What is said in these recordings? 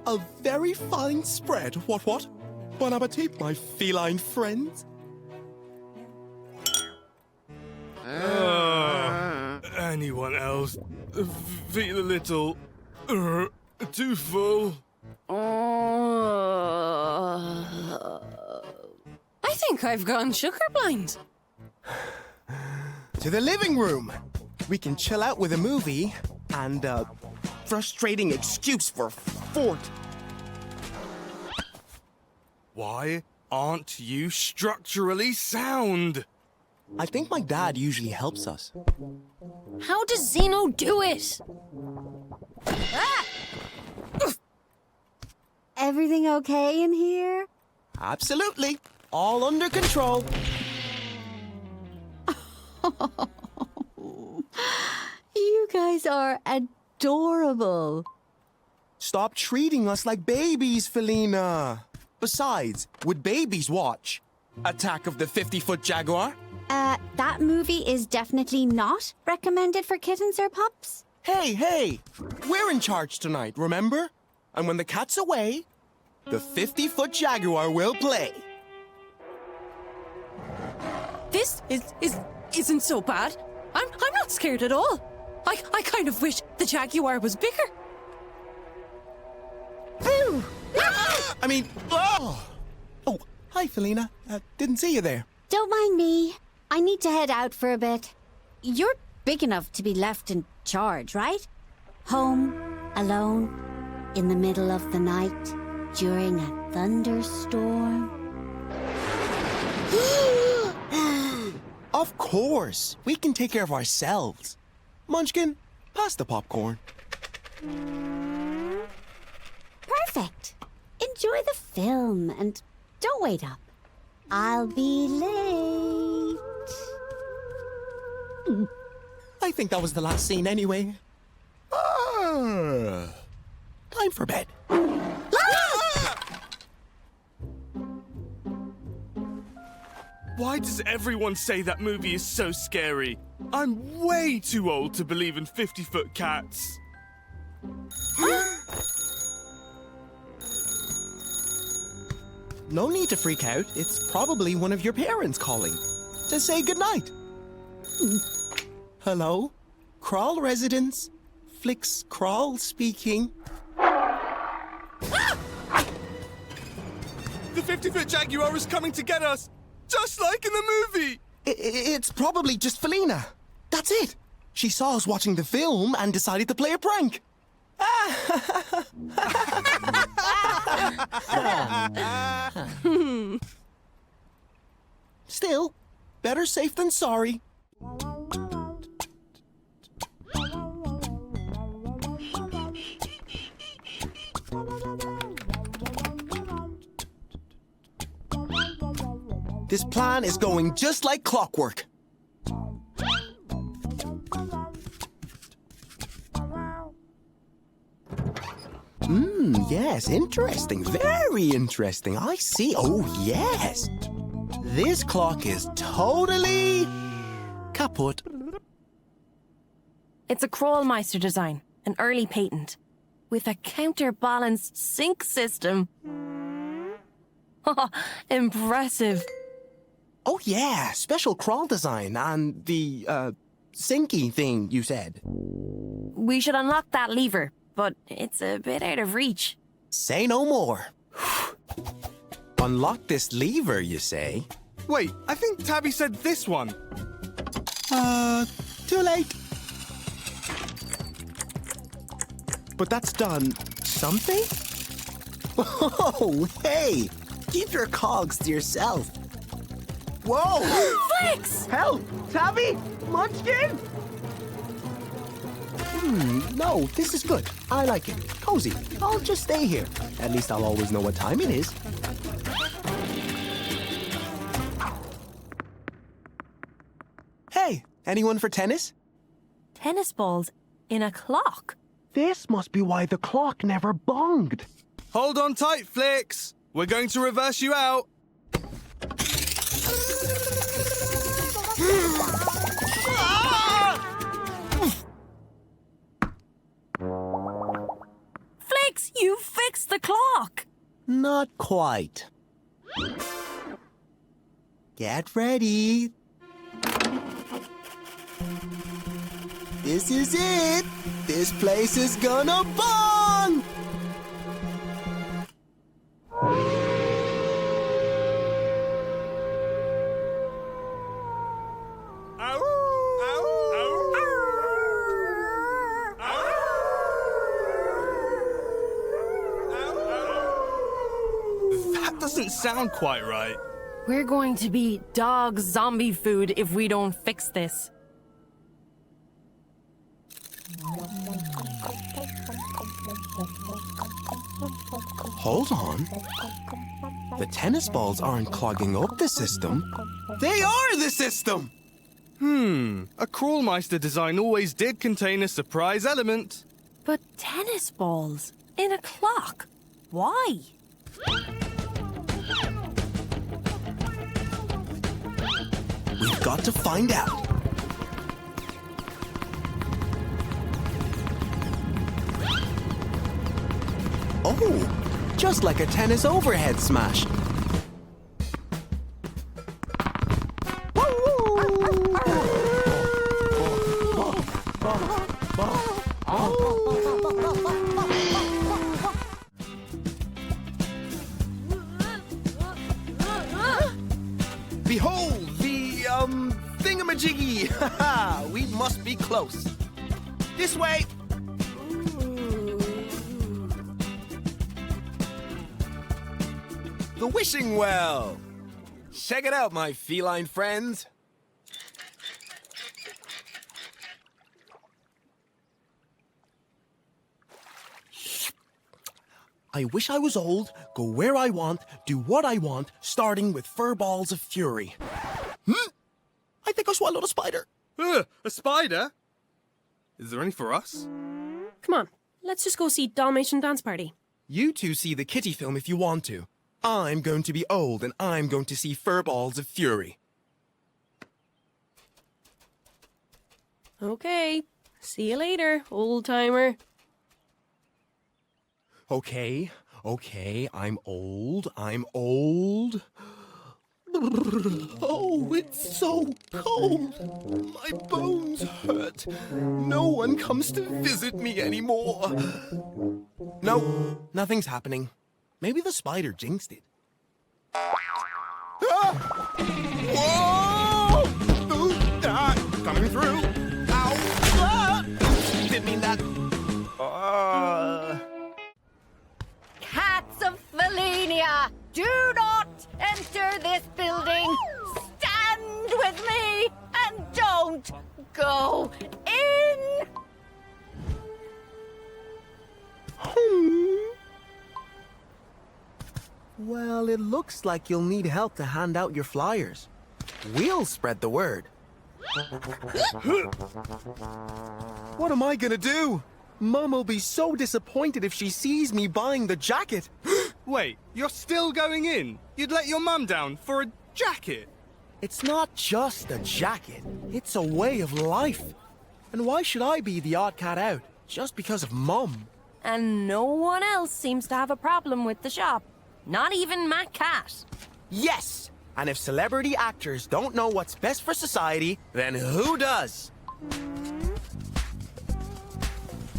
A very fine spread, what? Bon appetit, my feline friends. Anyone else feel a little too full? I think I've gone sugar blind. To the living room. We can chill out with a movie and a frustrating excuse for fort. Why aren't you structurally sound? I think my dad usually helps us. How does Zeno do it? Ah! Everything okay in here? Absolutely. All under control. You guys are adorable. Stop treating us like babies, Felina. Besides, would babies watch Attack of the 50-Foot Jaguar? That movie is definitely not recommended for kittens or pups. Hey, we're in charge tonight, remember? And when the cat's away, the 50-Foot Jaguar will play. This isn't so bad. I'm not scared at all. I kind of wish the Jaguar was bigger. Ooh! Oh, hi, Felina. Didn't see you there. Don't mind me. I need to head out for a bit. You're big enough to be left in charge, right? Home, alone, in the middle of the night, during a thunderstorm. Of course. We can take care of ourselves. Munchkin, pass the popcorn. Perfect. Enjoy the film and don't wait up. I'll be late. I think that was the last scene anyway. Time for bed. Why does everyone say that movie is so scary? I'm way too old to believe in 50-foot cats. No need to freak out. It's probably one of your parents calling to say goodnight. Hello? Crawl residence? Flix Crawl speaking. The 50-foot Jaguar is coming to get us, just like in the movie. It's probably just Felina. That's it. She saw us watching the film and decided to play a prank. Still, better safe than sorry. This plan is going just like clockwork. Yes, interesting. Very interesting. I see. Oh, yes. This clock is totally kaput. It's a Crawlmeister design, an early patent, with a counterbalanced sync system. Impressive. Oh, yeah. Special crawl design and the, syncy thing you said. We should unlock that lever, but it's a bit out of reach. Say no more. Unlock this lever, you say? Wait, I think Tabby said this one. Too late. But that's done something? Oh, hey! Keep your cogs to yourself. Whoa! Flix! Help! Tabby! Munchkin! No, this is good. I like it. Cozy. I'll just stay here. At least I'll always know what time it is. Hey, anyone for tennis? Tennis balls in a clock. This must be why the clock never bonged. Hold on tight, Flix. We're going to reverse you out. Flix, you fixed the Not quite. Get ready. This is it. This place is gonna bong! That doesn't sound quite right. We're going to be dog zombie food if we don't fix this. Hold on. The tennis balls aren't clogging up the system. They are the system! A Crawlmeister design always did contain a surprise element. But tennis balls in a clock? Why? We've got to find out. Oh, just like a tennis overhead smash. Behold the, thingamajiggy! Haha, we must be close. This way! The wishing well! Check it out, my feline friends. I wish I was old, go where I want, do what I want, starting with Furballs of Fury. I think I swallowed a spider. A spider? Is there any for us? Come on, let's just go see Dalmatian Dance Party. You two see the kitty film if you want to. I'm going to be old and I'm going to see Furballs of Fury. Okay, see you later, old-timer. Okay, I'm old. Oh, it's so cold. My bones hurt. No one comes to visit me anymore. No, nothing's happening. Maybe the spider jinxed it. Ah! Whoa! Ooh, coming through. Ow! Ah! Didn't mean that. Cats of Felinia, do not enter this building. Stand with me and don't go in. Well, it looks like you'll need help to hand out your flyers. We'll spread the word. What am I gonna do? Mum will be so disappointed if she sees me buying the jacket. Wait, you're still going in? You'd let your mum down for a jacket? It's not just a jacket. It's a way of life. And why should I be the odd cat out just because of Mum? And no one else seems to have a problem with the shop. Not even Matt Cat. Yes! And if celebrity actors don't know what's best for society, then who does?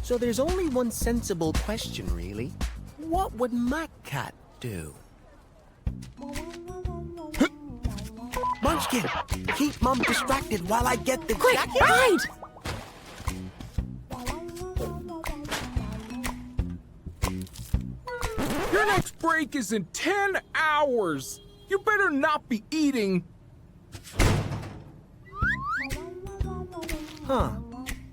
So there's only one sensible question, really. What would Matt Cat do? Munchkin, keep Mum distracted while I get the Quick, jacket. hide! Your next break is in 10 hours. You better not be eating. Huh.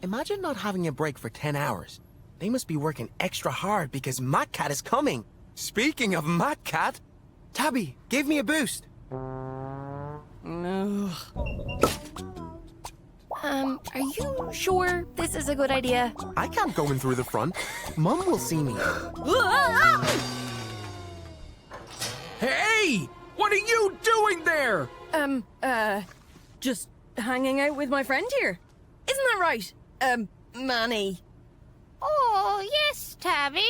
Imagine not having a break for 10 hours. They must be working extra hard because Matt Cat is coming. Speaking of Matt Cat, Tabby, give me a boost. Are you sure this is a good idea? I can't go in through the front. Mum will see me. Hey! What are you doing there? Just hanging out with my friend here. Isn't that right, Manny? Oh, yes, Tabby.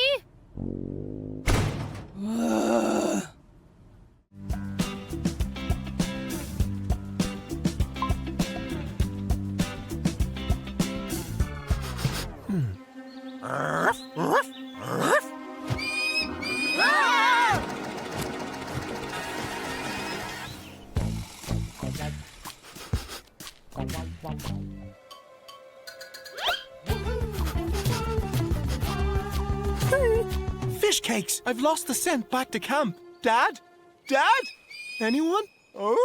Fish cakes! I've lost the scent back to camp. Dad? Dad? Anyone? Oh!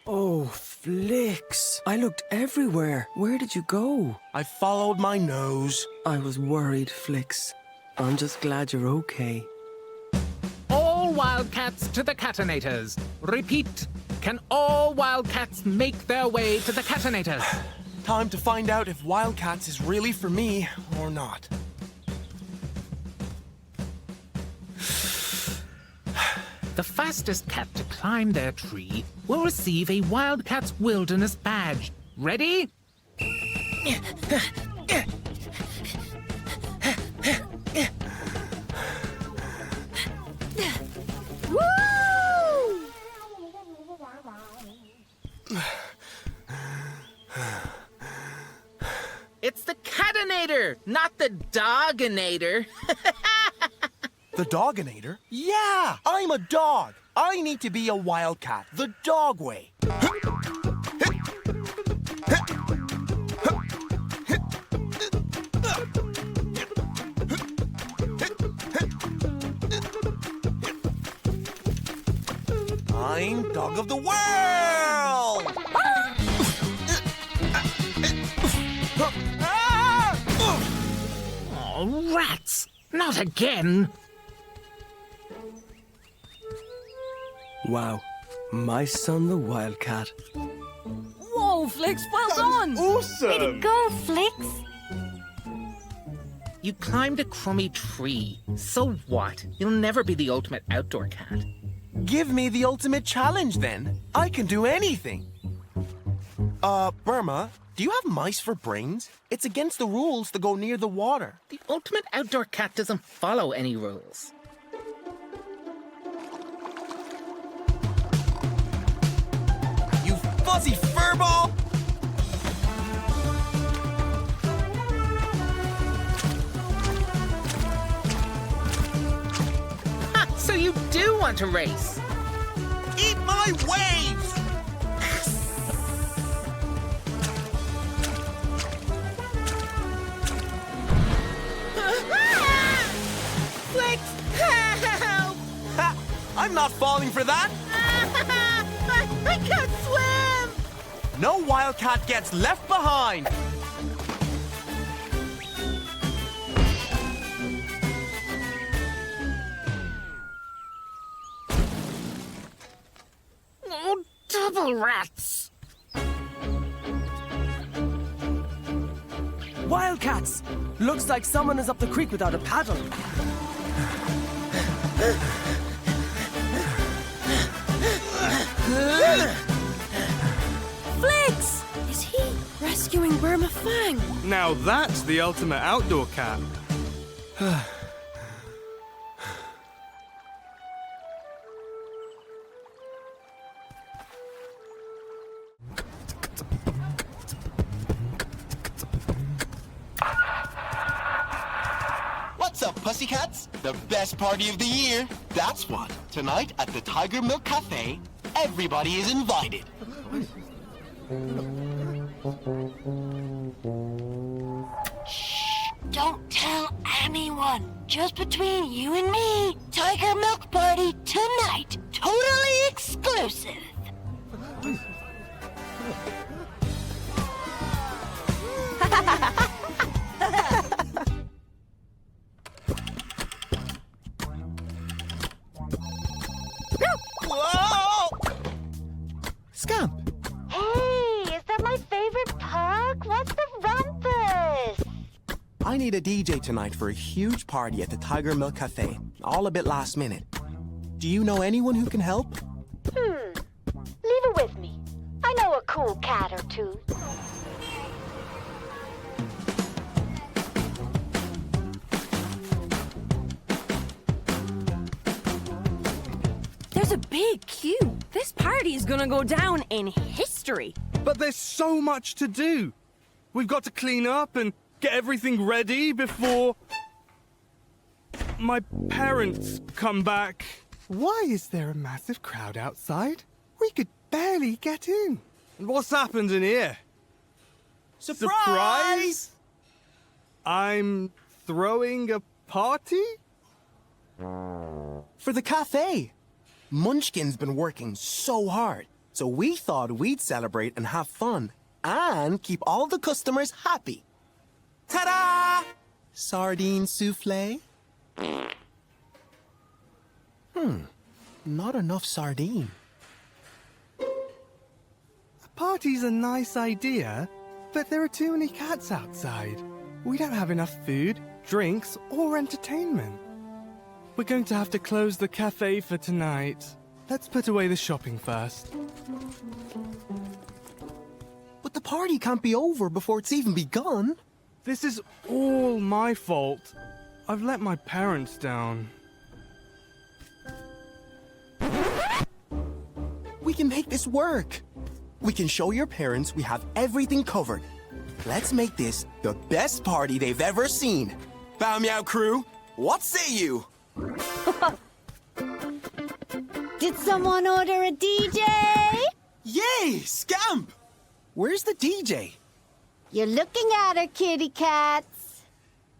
Oh, Flix. I looked everywhere. Where did you go? I followed my nose. I was worried, Flix. I'm just glad you're okay. All wildcats to the catenators. Repeat. Can all wildcats make their way to the catenators? Time to find out if Wildcats is really for me or not. The fastest cat to climb their tree will receive a Wildcat's Wilderness badge. Ready? It's the Catinator, not the Doginator. The Doginator? Yeah, I'm a dog. I need to be a Wildcat, the dog way. I'm dog of the world! Oh, rats! Not again! Wow. My son, the Wildcat. Whoa, Flix, well done! Way to go, Flix. You climbed a crummy tree. So what? You'll never be the ultimate outdoor cat. Give me the ultimate challenge then. I can do anything. Burma, do you have mice for brains? It's against the rules to go near the water. The ultimate outdoor cat doesn't follow any rules. You fuzzy furball! Ha! So you do want to race? Eat my waves! Flix, help! Ha! I'm not falling for that! I can't swim! No Wildcat gets left behind! Oh, double rats! Wildcats! Looks like someone is up the creek without a paddle. Flix! Is he rescuing Burma Fang? Now that's the ultimate outdoor cat. What's up, pussycats? The best party of the year. That's what. Tonight at the Tiger Milk Cafe, everybody is invited. Shh, don't tell anyone. Just between you and me. Tiger Milk Party tonight. Totally exclusive. Whoa! Scamp! Hey, is that my favorite pug? What's the rumpus? I need a DJ tonight for a huge party at the Tiger Milk Cafe. All a bit last minute. Do you know anyone who can help? Leave it with me. I know a cool cat or two. There's a big queue. This party is gonna go down in history. But there's so much to do. We've got to clean up and get everything ready before my parents come back. Why is there a massive crowd outside? We could barely get in. What's happened in here? Surprise! I'm throwing a party? For the cafe. Munchkin's been working so hard, so we thought we'd celebrate and have fun and keep all the customers happy. Ta-da! Sardine souffle? Not enough sardine. A party's a nice idea, but there are too many cats outside. We don't have enough food, drinks, or entertainment. We're going to have to close the cafe for tonight. Let's put away the shopping first. But the party can't be over before it's even begun. This is all my fault. I've let my parents down. We can make this work. We can show your parents we have everything covered. Let's make this the best party they've ever seen. Bow Meow crew, what say you? Did someone order a DJ? Yay, Scamp! Where's the DJ? You're looking at her, kitty cats.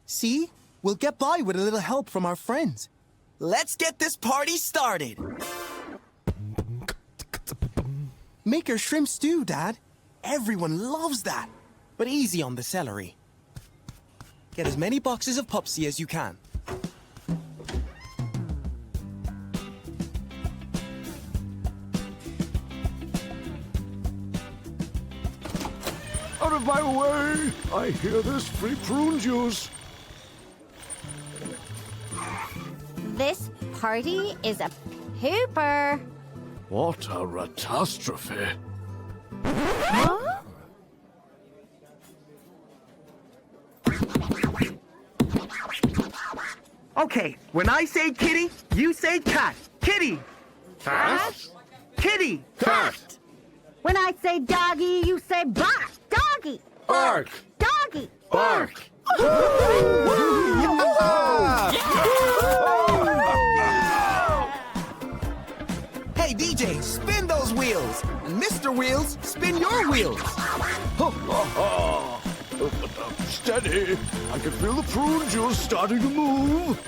See? We'll get by with a little help from our friends. Let's get this party started. Make her shrimp stew, Dad. Everyone loves that. But easy on the celery. Get as many boxes of Pupsy as you can. Out of my way! I hear there's free prune juice. This party is a pooper. What a catastrophe. Huh? Okay, when I say kitty, you say cat. Kitty! Cat? Kitty! Cat! When I say doggy, you say bark. Doggy. Bark! Doggy. Bark! Hey, DJ, spin those wheels. And Mr. Wheels, spin your wheels. Steady! I can feel the prune juice starting to move.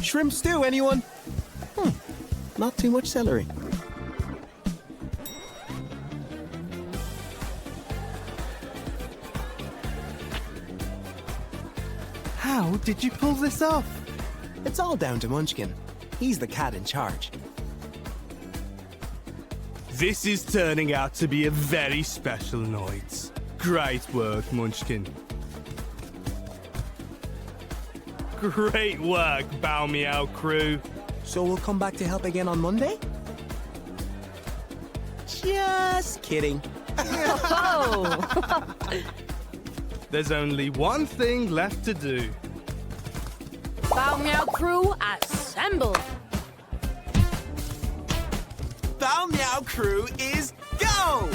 Shrimp stew, anyone? Not too much celery. How did you pull this off? It's all down to Munchkin. He's the cat in charge. This is turning out to be a very special night. Great work, Munchkin. Great work, Bow Meow crew. So we'll come back to help again on Monday? Just kidding. There's only one thing left to do. Bow Meow crew, assemble. Bow Meow crew is go!